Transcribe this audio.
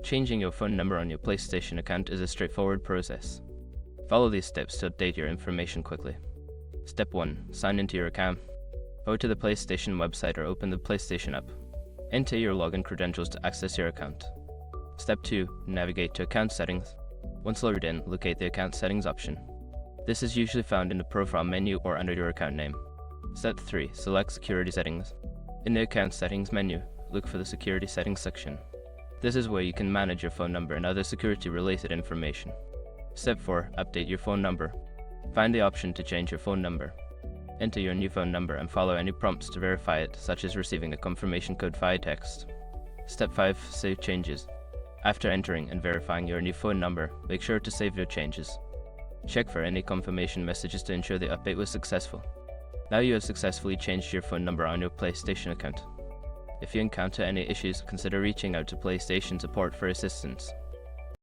Changing your phone number on your PlayStation account is a straightforward process. Follow these steps to update your information quickly. Step 1. Sign into your account. Go to the PlayStation website or open the PlayStation app. Enter your login credentials to access your account. Step 2. Navigate to Account Settings. Once logged in, locate the Account Settings option. This is usually found in the Profile menu or under your account name. Step 3. Select Security Settings. In the Account Settings menu, look for the Security Settings section. This is where you can manage your phone number and other security-related information. Step 4. Update your phone number. Find the option to change your phone number. Enter your new phone number and follow any prompts to verify it, such as receiving a confirmation code via text. Step 5. Save changes. After entering and verifying your new phone number, make sure to save your changes. Check for any confirmation messages to ensure the update was successful. Now you have successfully changed your phone number on your PlayStation account. If you encounter any issues, consider reaching out to PlayStation support for assistance.